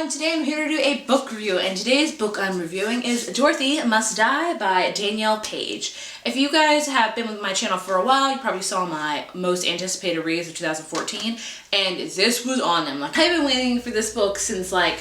and today I'm here to do a book review, and today's book I'm reviewing is Dorothy Must Die by Danielle Paige. If you guys have been with my channel for a while, you probably saw my most anticipated reads of 2014, and this was on them. Like, I've been waiting for this book since like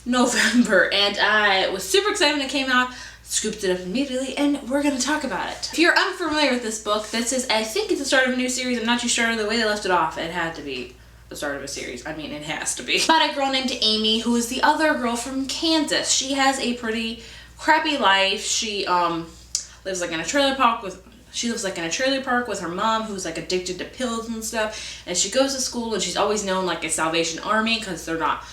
November, and I was super excited when it came out, scooped it up immediately, and we're gonna talk about it. If you're unfamiliar with this book, this is, I think it's the start of a new series. I'm not too sure. The way they left it off, it had to be the start of a series. I mean, it has to be. About a girl named Amy, who is the other girl from Kansas. She has a pretty crappy life. She lives like in a trailer park with her mom, who's like addicted to pills and stuff. And she goes to school, and she's always known like a Salvation Army because they're not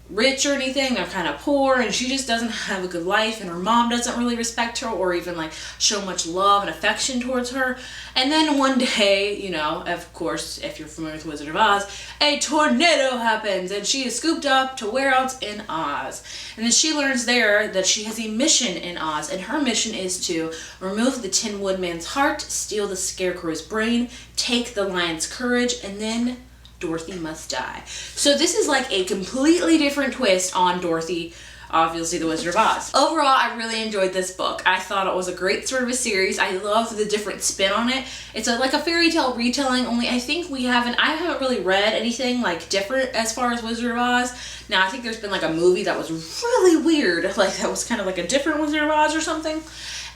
rich or anything, they're kind of poor, and she just doesn't have a good life, and her mom doesn't really respect her or even like show much love and affection towards her. And then one day, you know, of course, if you're familiar with Wizard of Oz, a tornado happens and she is scooped up to where else? In Oz. And then she learns there that she has a mission in Oz, and her mission is to remove the Tin Woodman's heart, steal the Scarecrow's brain, take the lion's courage, and then Dorothy Must Die. So this is like a completely different twist on Dorothy, obviously the Wizard of Oz. Overall, I really enjoyed this book. I thought it was a great sort of a series. I love the different spin on it. It's like a fairy tale retelling, only I think I haven't really read anything like different as far as Wizard of Oz. Now I think there's been like a movie that was really weird, like that was kind of like a different Wizard of Oz or something.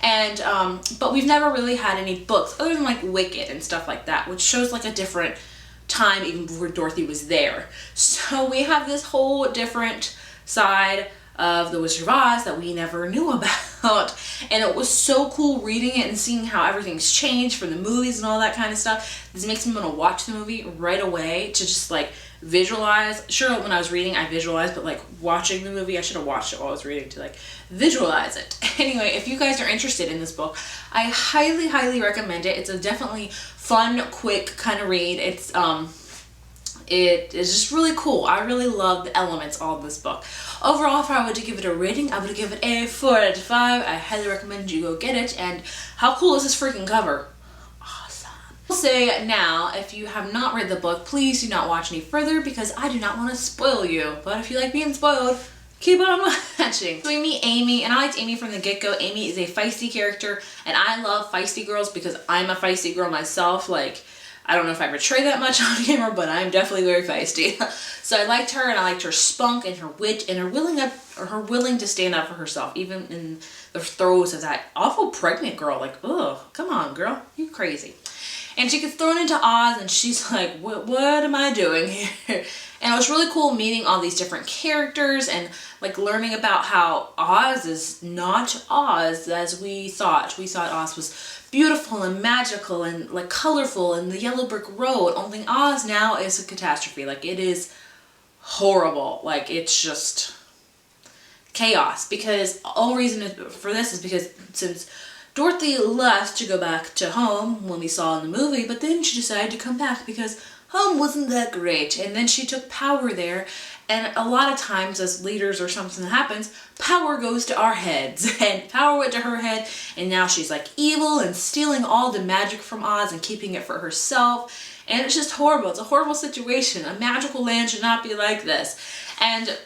And but we've never really had any books other than like Wicked and stuff like that, which shows like a different time even before Dorothy was there. So we have this whole different side of the Wizard of Oz that we never knew about, and it was so cool reading it and seeing how everything's changed from the movies and all that kind of stuff. This makes me want to watch the movie right away to just like visualize. Sure, when I was reading I visualized, but like watching the movie, I should have watched it while I was reading to like visualize it. Anyway, if you guys are interested in this book, I highly recommend it. It's a definitely fun, quick kind of read. It is just really cool. I really love the elements of this book. Overall, if I were to give it a rating, I would give it a 4 out of 5. I highly recommend you go get it. And how cool is this freaking cover? Awesome. I'll say now, if you have not read the book, please do not watch any further because I do not want to spoil you. But if you like being spoiled, keep on watching. So we meet Amy, and I liked Amy from the get-go. Amy is a feisty character, and I love feisty girls because I'm a feisty girl myself. Like, I don't know if I portray that much on camera, but I'm definitely very feisty. So I liked her, and I liked her spunk and her wit and her willing to stand up for herself, even in the throes of that awful pregnant girl. Like, ugh, come on, girl, you crazy. And she gets thrown into Oz, and she's like, what am I doing here? And it was really cool meeting all these different characters and like learning about how Oz is not Oz as we thought. We thought Oz was beautiful and magical and like colorful and the yellow brick road. Only Oz now is a catastrophe. Like, it is horrible. Like, it's just chaos. Because the only reason for this is because since Dorothy left to go back to home when we saw in the movie, but then she decided to come back because home wasn't that great, and then she took power there. And a lot of times as leaders or something happens, power goes to our heads, and power went to her head, and now she's like evil and stealing all the magic from Oz and keeping it for herself. And it's just horrible. It's a horrible situation. A magical land should not be like this. And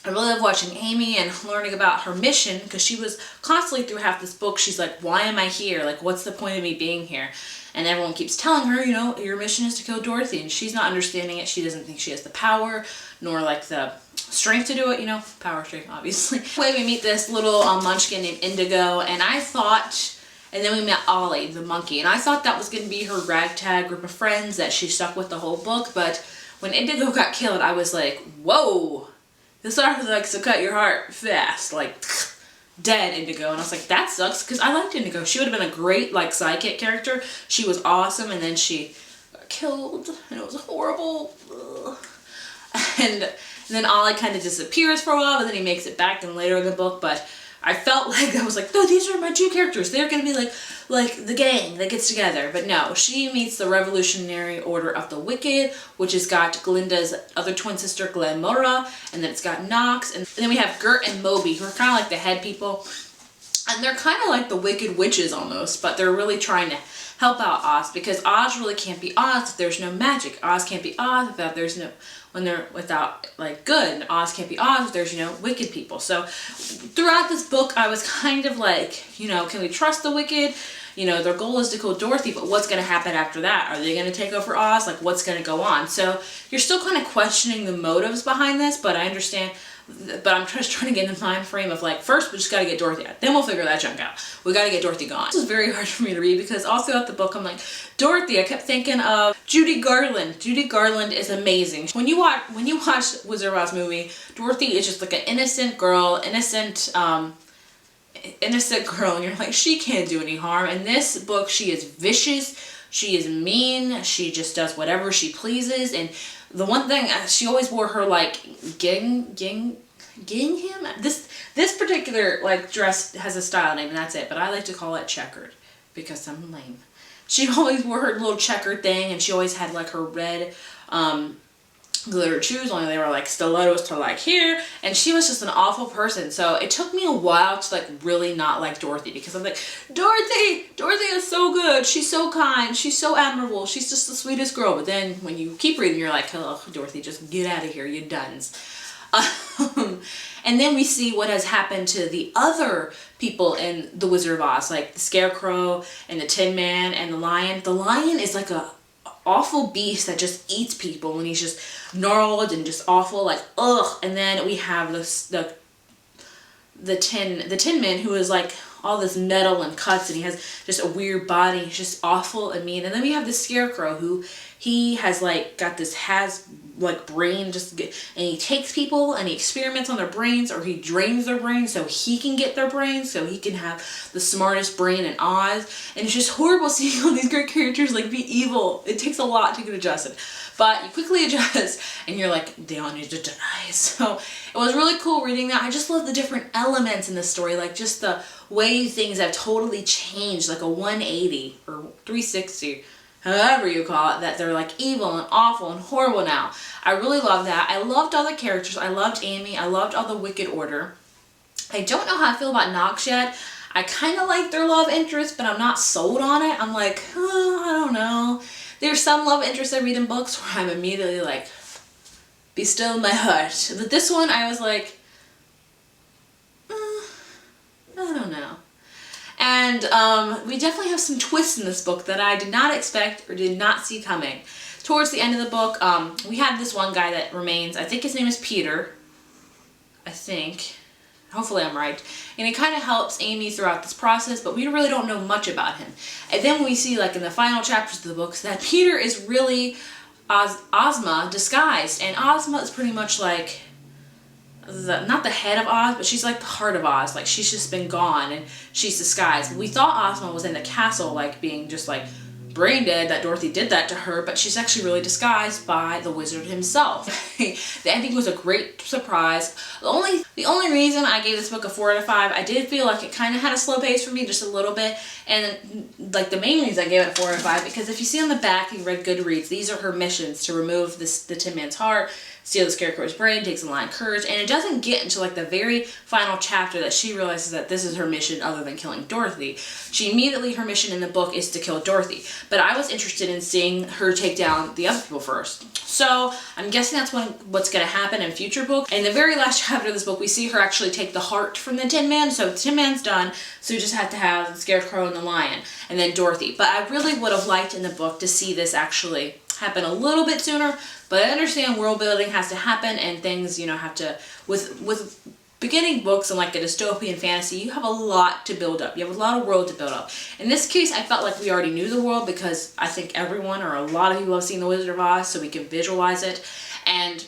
I really love watching Amy and learning about her mission, because she was constantly through half this book, she's like, why am I here? Like, what's the point of me being here? And everyone keeps telling her, you know, your mission is to kill Dorothy, and she's not understanding it. She doesn't think she has the power, nor like the strength to do it, you know, power strength, obviously. Anyway, we meet this little munchkin named Indigo, and I thought, and then we met Ollie, the monkey, and I thought that was going to be her ragtag group of friends that she stuck with the whole book, but when Indigo got killed, I was like, whoa, this author likes to cut your heart fast, like, dead Indigo. And I was like, that sucks, because I liked Indigo. She would have been a great like sidekick character. She was awesome, and then she got killed, and it was horrible. Ugh. And then Ollie kind of disappears for a while, but then he makes it back in later in the book. But I felt like I was like, no, these are my two characters. They're gonna be like the gang that gets together. But no, she meets the Revolutionary Order of the Wicked, which has got Glinda's other twin sister, Glamora, and then it's got Nox, and then we have Gert and Moby, who are kind of like the head people. And they're kind of like the Wicked Witches almost, but they're really trying to help out Oz, because Oz really can't be Oz if there's no magic. Oz can't be Oz without without like good, and Oz can't be Oz if there's, you know, wicked people. So throughout this book, I was kind of like, you know, can we trust the wicked? You know, their goal is to kill Dorothy, but what's going to happen after that? Are they going to take over Oz? Like, what's going to go on? So you're still kind of questioning the motives behind this, but I understand. But I'm just trying to get in the mind frame of like, first we just got to get Dorothy out. Then we'll figure that junk out. We got to get Dorothy gone. This was very hard for me to read because all throughout the book I'm like, Dorothy, I kept thinking of Judy Garland. Judy Garland is amazing. When you watch Wizard of Oz movie, Dorothy is just like an innocent girl, innocent girl, and you're like, she can't do any harm. In this book, she is vicious, she is mean, she just does whatever she pleases. And the one thing, she always wore her like gingham. This particular like dress has a style name, and that's it, but I like to call it checkered because I'm lame. She always wore her little checkered thing, and she always had like her red glitter shoes, only they were like stilettos to like here, and she was just an awful person. So it took me a while to like really not like Dorothy, because I'm like, Dorothy is so good, she's so kind, she's so admirable, she's just the sweetest girl. But then when you keep reading, you're like, oh, Dorothy, just get out of here, you duns. And then we see what has happened to the other people in the Wizard of Oz, like the Scarecrow and the Tin Man and the Lion. The Lion is like a awful beast that just eats people, and he's just gnarled and just awful, like ugh. And then we have the Tin Man, who is like all this metal and cuts, and he has just a weird body. He's just awful and mean. And then we have the Scarecrow, who he has like got this brain, and he takes people and he experiments on their brains, or he drains their brains so he can get their brains, so he can have the smartest brain in Oz. And it's just horrible seeing all these great characters like be evil. It takes a lot to get adjusted, but you quickly adjust and you're like, they all need to die. So it was really cool reading that. I just love the different elements in the story, like just the way things have totally changed, like a 180 or 360, however you call it, that they're like evil and awful and horrible now. I really love that. I loved all the characters. I loved Amy. I loved all the Wicked Order. I don't know how I feel about Nox yet. I kind of like their love interest, but I'm not sold on it. I'm like, oh, I don't know. There's some love interests I read in books where I'm immediately like, be still in my heart. But this one, I was like, I don't know. And we definitely have some twists in this book that I did not expect or did not see coming. Towards the end of the book, we have this one guy that remains. I think his name is Peter. I think. Hopefully I'm right. And he kind of helps Amy throughout this process, but we really don't know much about him. And then we see, like in the final chapters of the books, that Peter is really Ozma disguised. And Ozma is pretty much like, not the head of Oz, but she's like the heart of Oz. Like, she's just been gone and she's disguised. We thought Ozma was in the castle, like being just like brain dead, that Dorothy did that to her, but she's actually really disguised by the wizard himself. The ending was a great surprise. The only reason I gave this book a 4 out of 5, I did feel like it kind of had a slow pace for me, just a little bit. And like the main reason I gave it a 4 out of 5, because if you see on the back, you read Goodreads, these are her missions: to remove the Tin Man's heart, steal the Scarecrow's brain, takes a line of courage. And it doesn't get until like the very final chapter that she realizes that this is her mission other than killing Dorothy. Her mission in the book is to kill Dorothy. But I was interested in seeing her take down the other people first. So I'm guessing that's what's going to happen in future books. In the very last chapter of this book, we see her actually take the heart from the Tin Man. So the Tin Man's done. So we just have to have the Scarecrow and the Lion, and then Dorothy. But I really would have liked in the book to see this actually happen a little bit sooner. But I understand world building has to happen, and things, you know, have to, with beginning books and like a dystopian fantasy, you have a lot to build up. You have a lot of world to build up. In this case, I felt like we already knew the world, because I think everyone, or a lot of people, have seen The Wizard of Oz, so we can visualize it. And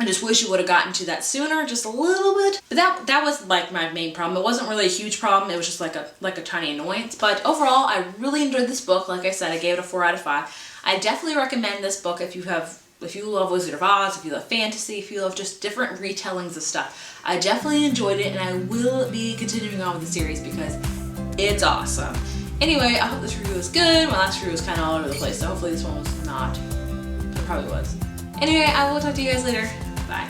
I just wish you would have gotten to that sooner, just a little bit. But that was like my main problem. It wasn't really a huge problem. It was just like a tiny annoyance. But overall, I really enjoyed this book. Like I said, I gave it a 4 out of 5. I definitely recommend this book if you love Wizard of Oz, if you love fantasy, if you love just different retellings of stuff. I definitely enjoyed it, and I will be continuing on with the series because it's awesome. Anyway, I hope this review was good. My last review was kind of all over the place, so hopefully this one was not. It probably was. Anyway, I will talk to you guys later. Bye.